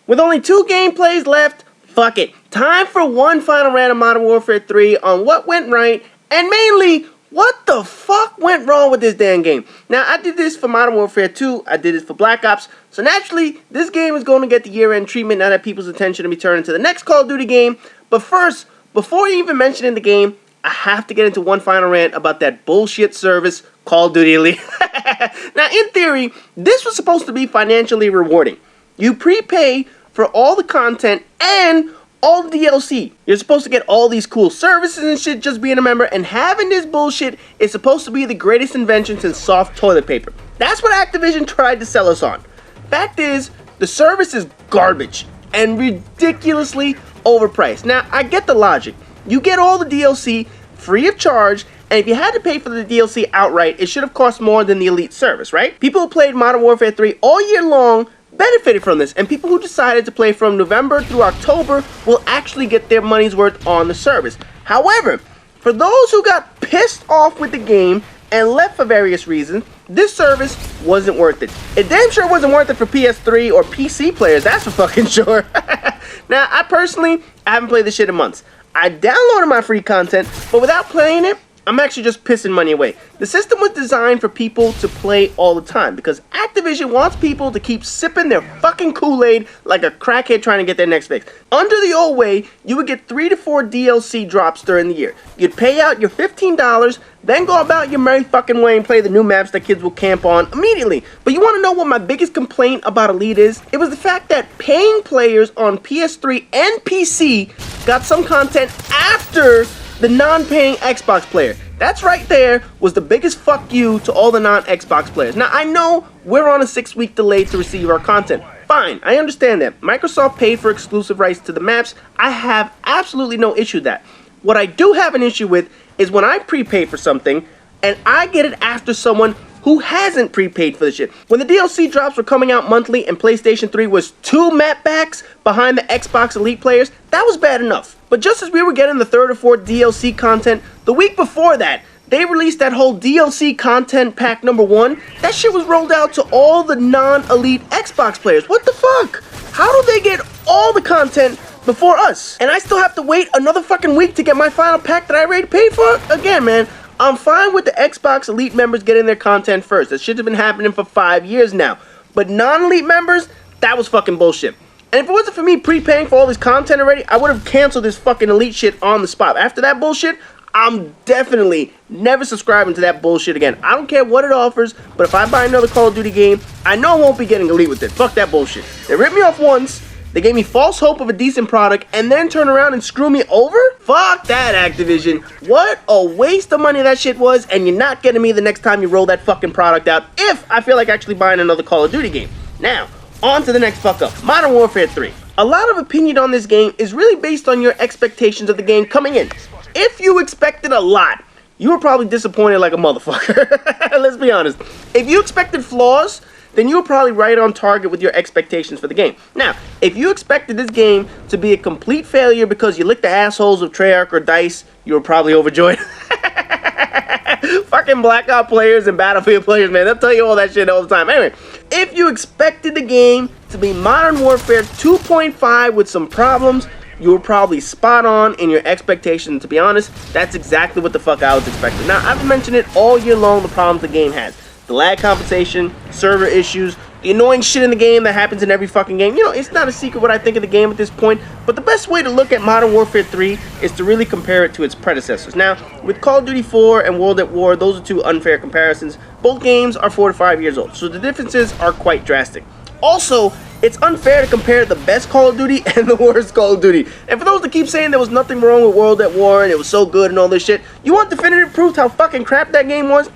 With only 2 gameplays left, fuck it. Time for one final rant of Modern Warfare 3 on what went right, and mainly, what the fuck went wrong with this damn game. Now, I did this for Modern Warfare 2, I did this for Black Ops, so naturally, this game is going to get the year-end treatment now that people's attention will be turned to the next Call of Duty game. But first, before even mentioning the game, I have to get into one final rant about that bullshit service, Call of Duty Elite. Now, in theory, this was supposed to be financially rewarding. You prepay for all the content and all the DLC. You're supposed to get all these cool services and shit just being a member, and having this bullshit is supposed to be the greatest invention since soft toilet paper. That's what Activision tried to sell us on. Fact is, the service is garbage and ridiculously overpriced. Now, I get the logic. You get all the DLC free of charge, and if you had to pay for the DLC outright, it should have cost more than the Elite service, right? People who played Modern Warfare 3 all year long benefited from this, and people who decided to play from November through October will actually get their money's worth on the service. However, for those who got pissed off with the game and left for various reasons, this service wasn't worth it. It damn sure wasn't worth it for PS3 or PC players, that's for fucking sure. Now, I haven't played this shit in months. I downloaded my free content, but without playing it, I'm actually just pissing money away. The system was designed for people to play all the time because Activision wants people to keep sipping their fucking Kool-Aid like a crackhead trying to get their next fix. Under the old way, you would get 3 to 4 DLC drops during the year. You'd pay out your $15, then go about your merry fucking way and play the new maps that kids will camp on immediately. But you want to know what my biggest complaint about Elite is? It was the fact that paying players on PS3 and PC got some content after the non-paying Xbox player. That's right there was the biggest fuck you to all the non-Xbox players. Now, I know we're on a 6-week delay to receive our content. Fine, I understand that. Microsoft paid for exclusive rights to the maps. I have absolutely no issue with that. What I do have an issue with is when I prepay for something and I get it after someone who hasn't prepaid for the shit. When the DLC drops were coming out monthly and PlayStation 3 was 2 map packs behind the Xbox Elite players, that was bad enough. But just as we were getting the 3rd or 4th DLC content, the week before that, they released that whole DLC content pack number 1. That shit was rolled out to all the non-Elite Xbox players. What the fuck? How do they get all the content before us? And I still have to wait another fucking week to get my final pack that I already paid for? Again, man, I'm fine with the Xbox Elite members getting their content first. That shit has been happening for 5 years now. But non-Elite members, that was fucking bullshit. And if it wasn't for me prepaying for all this content already, I would have canceled this fucking Elite shit on the spot. After that bullshit, I'm definitely never subscribing to that bullshit again. I don't care what it offers, but if I buy another Call of Duty game, I know I won't be getting Elite with it. Fuck that bullshit. They ripped me off once, they gave me false hope of a decent product, and then turn around and screw me over? Fuck that, Activision. What a waste of money that shit was, and you're not getting me the next time you roll that fucking product out if I feel like actually buying another Call of Duty game. Now, on to the next fuck up, Modern Warfare 3. A lot of opinion on this game is really based on your expectations of the game coming in. If you expected a lot, you were probably disappointed like a motherfucker. Let's be honest. If you expected flaws, then you were probably right on target with your expectations for the game. Now, if you expected this game to be a complete failure because you licked the assholes of Treyarch or DICE, you were probably overjoyed. Fucking Black Ops players and Battlefield players, man, they'll tell you all that shit all the time. Anyway, if you expected the game to be Modern Warfare 2.5 with some problems, you were probably spot on in your expectations. To be honest, that's exactly what the fuck I was expecting. Now, I've mentioned it all year long, the problems the game has. The lag compensation, server issues, the annoying shit in the game that happens in every fucking game. You know, it's not a secret what I think of the game at this point, but the best way to look at Modern Warfare 3 is to really compare it to its predecessors. Now, with Call of Duty 4 and World at War, those are two unfair comparisons. Both games are 4 to 5 years old, so the differences are quite drastic. Also, it's unfair to compare the best Call of Duty and the worst Call of Duty. And for those that keep saying there was nothing wrong with World at War and it was so good and all this shit, you want definitive proof how fucking crap that game was?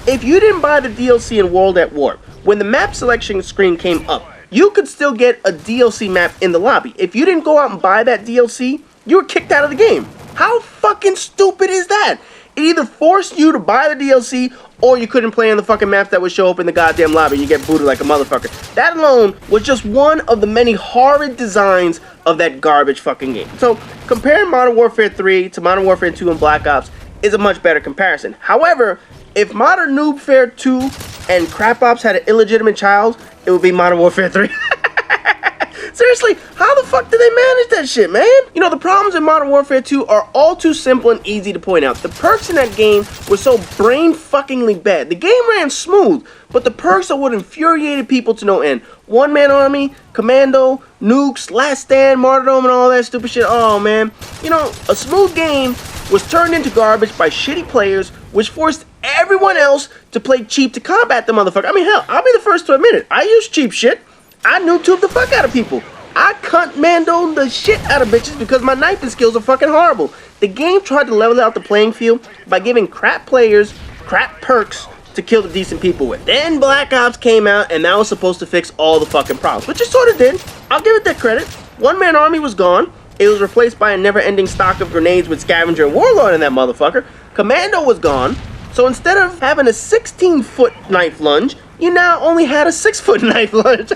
If you didn't buy the DLC in World at War, when the map selection screen came up, you could still get a DLC map in the lobby. If you didn't go out and buy that DLC, you were kicked out of the game. How fucking stupid is that? It either forced you to buy the DLC or you couldn't play in the fucking maps that would show up in the goddamn lobby and you get booted like a motherfucker. That alone was just one of the many horrid designs of that garbage fucking game. So, comparing Modern Warfare 3 to Modern Warfare 2 and Black Ops is a much better comparison. However, if Modern Noobfare 2 and Crap Ops had an illegitimate child, it would be Modern Warfare 3. Seriously, how the fuck did they manage that shit, man? You know, the problems in Modern Warfare 2 are all too simple and easy to point out. The perks in that game were so brain-fuckingly bad. The game ran smooth, but the perks are what infuriated people to no end. One-man army, commando, nukes, last stand, martyrdom, and all that stupid shit. Oh, man. You know, a smooth game was turned into garbage by shitty players, which forced everyone else to play cheap to combat the motherfucker. I mean, hell, I'll be the first to admit it. I use cheap shit. I noob-tube the fuck out of people. I cunt-mando the shit out of bitches because my knifing skills are fucking horrible. The game tried to level out the playing field by giving crap players crap perks to kill the decent people with. Then Black Ops came out and that was supposed to fix all the fucking problems, which it sort of did. I'll give it that credit. One-man army was gone. It was replaced by a never-ending stock of grenades with Scavenger and Warlord in that motherfucker. Commando was gone. So instead of having a 16-foot knife lunge, you now only had a 6-foot knife lunge.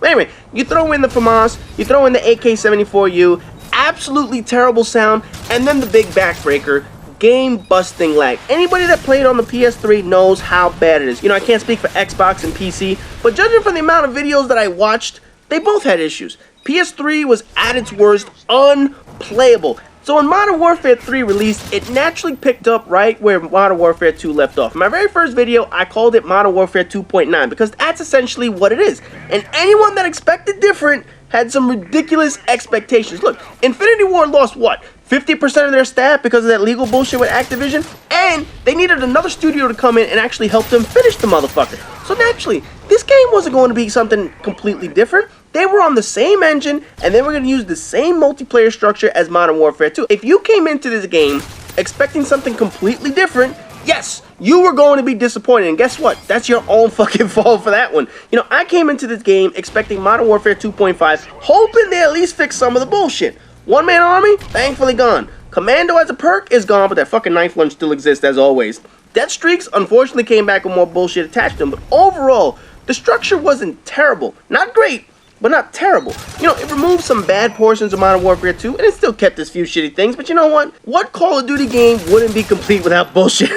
Anyway, you throw in the FAMAS, you throw in the AK-74U, absolutely terrible sound, and then the big backbreaker, game-busting lag. Anybody that played on the PS3 knows how bad it is. You know, I can't speak for Xbox and PC, but judging from the amount of videos that I watched, they both had issues. PS3 was at its worst unplayable. So when Modern Warfare 3 released, it naturally picked up right where Modern Warfare 2 left off. In my very first video, I called it Modern Warfare 2.9 because that's essentially what it is. And anyone that expected different had some ridiculous expectations. Look, Infinity Ward lost what? 50% of their staff because of that legal bullshit with Activision? And they needed another studio to come in and actually help them finish the motherfucker. So naturally, this game wasn't going to be something completely different. They were on the same engine, and they were going to use the same multiplayer structure as Modern Warfare 2. If you came into this game expecting something completely different, yes, you were going to be disappointed. And guess what? That's your own fucking fault for that one. You know, I came into this game expecting Modern Warfare 2.5, hoping they at least fix some of the bullshit. One-man army, thankfully gone. Commando as a perk is gone, but that fucking knife lunge still exists as always. Death streaks unfortunately came back with more bullshit attached to them, but overall, the structure wasn't terrible. Not great, but not terrible. You know, it removed some bad portions of Modern Warfare 2, and it still kept its few shitty things, but you know what? What Call of Duty game wouldn't be complete without bullshit?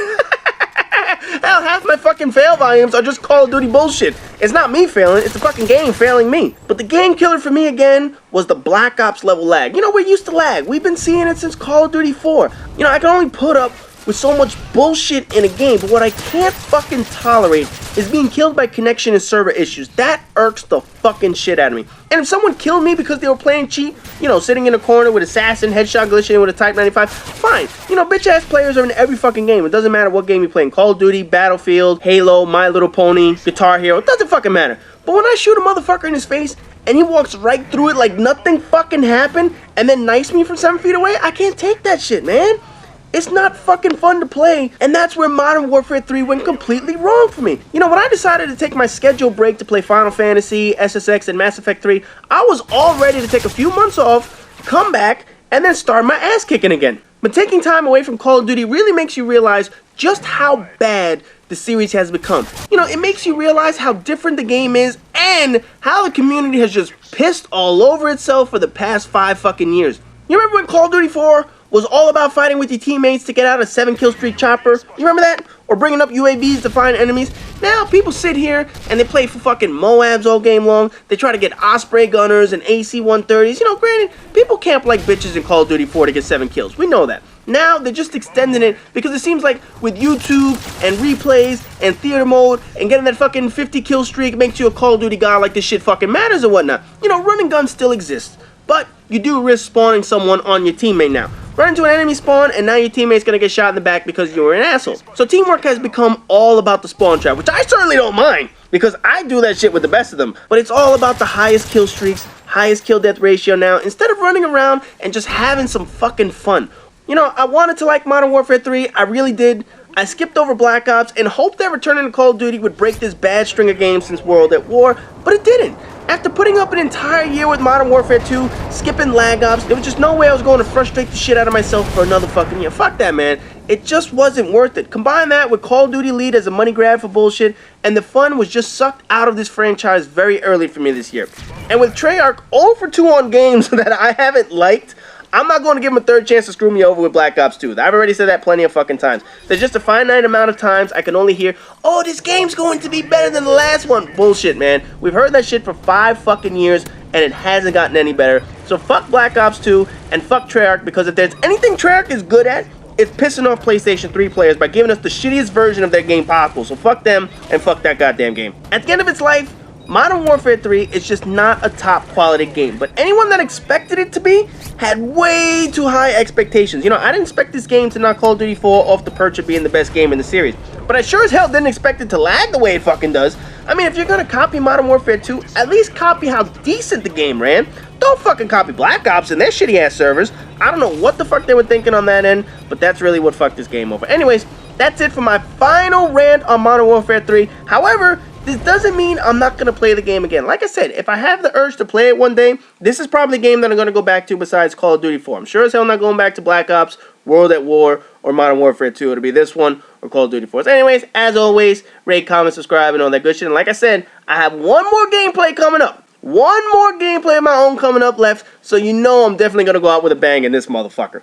Hell, half my fucking fail volumes are just Call of Duty bullshit. It's not me failing, it's the fucking game failing me. But the game killer for me again was the Black Ops level lag. You know, we're used to lag. We've been seeing it since Call of Duty 4. You know, I can only put up with so much bullshit in a game, but what I can't fucking tolerate is being killed by connection and server issues. That irks the fucking shit out of me. And if someone killed me because they were playing cheap, you know, sitting in a corner with assassin, headshot glitching with a Type 95, fine. You know, bitch-ass players are in every fucking game. It doesn't matter what game you're playing. Call of Duty, Battlefield, Halo, My Little Pony, Guitar Hero, it doesn't fucking matter. But when I shoot a motherfucker in his face and he walks right through it like nothing fucking happened and then knifes me from 7 feet away, I can't take that shit, man. It's not fucking fun to play, and that's where Modern Warfare 3 went completely wrong for me. You know, when I decided to take my scheduled break to play Final Fantasy, SSX, and Mass Effect 3, I was all ready to take a few months off, come back, and then start my ass kicking again. But taking time away from Call of Duty really makes you realize just how bad the series has become. You know, it makes you realize how different the game is and how the community has just pissed all over itself for the past 5 fucking years. You remember when Call of Duty 4 was all about fighting with your teammates to get out a 7-kill streak chopper? You remember that? Or bringing up UAVs to find enemies? Now people sit here and they play for fucking Moabs all game long. They try to get Osprey gunners and AC-130s. You know, granted, people camp like bitches in Call of Duty 4 to get 7 kills. We know that. Now they're just extending it because it seems like with YouTube and replays and theater mode and getting that fucking 50-kill streak makes you a Call of Duty god like this shit fucking matters or whatnot. You know, running guns still exist, but you do risk spawning someone on your teammate now. Run into an enemy spawn, and now your teammate's gonna get shot in the back because you were an asshole. So teamwork has become all about the spawn trap, which I certainly don't mind, because I do that shit with the best of them. But it's all about the highest kill streaks, highest kill death ratio now, instead of running around and just having some fucking fun. You know, I wanted to like Modern Warfare 3, I really did. I skipped over Black Ops and hoped that returning to Call of Duty would break this bad string of games since World at War, but it didn't. After putting up an entire year with Modern Warfare 2, skipping lag ops, there was just no way I was going to frustrate the shit out of myself for another fucking year. Fuck that, man. It just wasn't worth it. Combine that with Call of Duty Lead as a money grab for bullshit, and the fun was just sucked out of this franchise very early for me this year. And with Treyarch 0 for 2 on games that I haven't liked, I'm not going to give him a third chance to screw me over with Black Ops 2. I've already said that plenty of fucking times. There's just a finite amount of times I can only hear, oh, this game's going to be better than the last one. Bullshit, man. We've heard that shit for 5 fucking years, and it hasn't gotten any better. So fuck Black Ops 2 and fuck Treyarch, because if there's anything Treyarch is good at, it's pissing off PlayStation 3 players by giving us the shittiest version of their game possible. So fuck them and fuck that goddamn game. At the end of its life, Modern Warfare 3 is just not a top quality game, but anyone that expected it to be had way too high expectations. You know, I didn't expect this game to knock Call of Duty 4 off the perch of being the best game in the series, but I sure as hell didn't expect it to lag the way it fucking does. I mean, if you're gonna copy Modern Warfare 2, at least copy how decent the game ran. Don't fucking copy Black Ops and their shitty ass servers. I don't know what the fuck they were thinking on that end, but that's really what fucked this game over. Anyways, that's it for my final rant on Modern Warfare 3. However, this doesn't mean I'm not going to play the game again. Like I said, if I have the urge to play it one day, this is probably the game that I'm going to go back to besides Call of Duty 4. I'm sure as hell not going back to Black Ops, World at War, or Modern Warfare 2. It'll be this one or Call of Duty 4. So anyways, as always, rate, comment, subscribe, and all that good shit. And like I said, I have one more gameplay coming up. One more gameplay of my own coming up left, so you know I'm definitely going to go out with a bang in this motherfucker.